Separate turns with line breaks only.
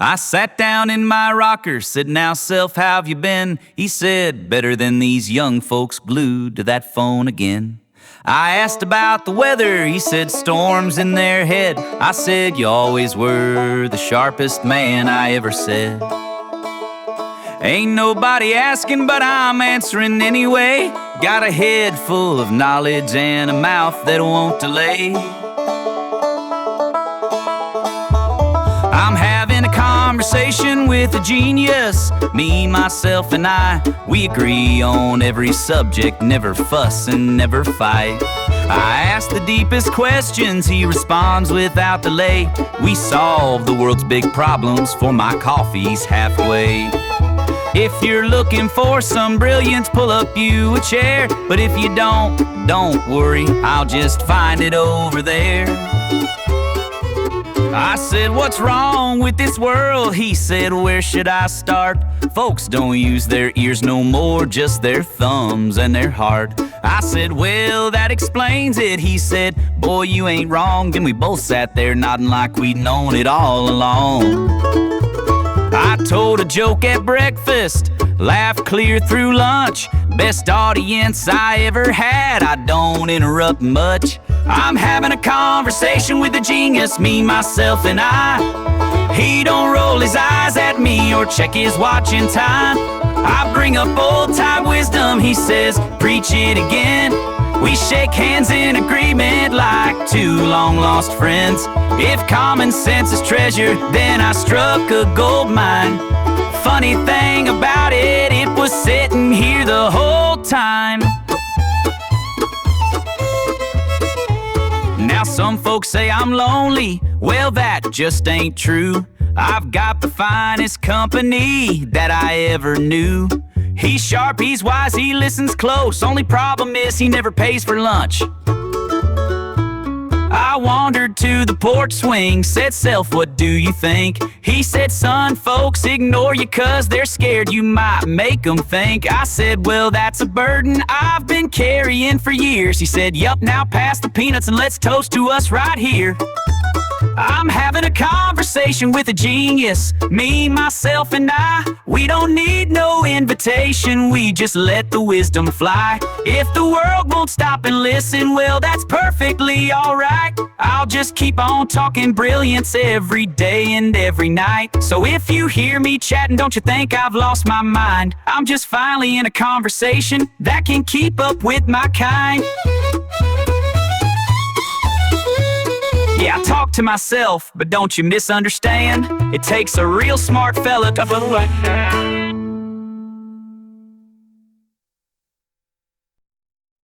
I sat down in my rocker, said, "Now, self, how've you been?" He said, "Better than these young folks glued to that phone again." I asked about the weather, he said, "Storms in their head." I said, "You always were the sharpest man I ever said." Ain't nobody asking, but I'm answering anyway. Got a head full of knowledge and a mouth that won't delay. I'm having a conversation with a genius. Me, myself, and I, we agree on every subject, never fuss and never fight. I ask the deepest questions, he responds without delay. We solve the world's big problems, for my coffee's halfway. If you're looking for some brilliance, pull up you a chair. But if you don't worry, I'll just find it over there. I said, "What's wrong with this world?" He said, "Where should I start? Folks don't use their ears no more, just their thumbs and their heart." I said, "Well, that explains it." He said, "Boy, you ain't wrong." Then we both sat there nodding like we'd known it all along. I told a joke at breakfast, laughed clear through lunch. Best audience I ever had, I don't interrupt much. I'm having a conversation with a genius, me, myself, and I. He don't roll his eyes at me or check his watching time. I bring up old-time wisdom, he says, "Preach it again." We shake hands in agreement like two long-lost friends. If common sense is treasure, then I struck a gold mine. Funny thing about it, it was sitting here the whole time. Now some folks say I'm lonely, well that just ain't true. I've got the finest company that I ever knew. He's sharp, he's wise, he listens close. Only problem is he never pays for lunch. I wandered to the porch swing, said, "Self, what do you think?" He said, "Son, folks ignore you 'cause they're scared you might make them think." I said, "Well, that's a burden I've been carrying for years." He said, "Yup, now pass the peanuts and let's toast to us right here." I'm having a conversation with a genius, me, myself, and I. We don't need no invitation, we just let the wisdom fly. If the world won't stop and listen, well, that's perfectly alright. I'll just keep on talking brilliance every day and every night. So if you hear me chatting, don't you think I've lost my mind. I'm just finally in a conversation that can keep up with my kind. Yeah, I talk to myself, but don't you misunderstand? It takes a real smart fella to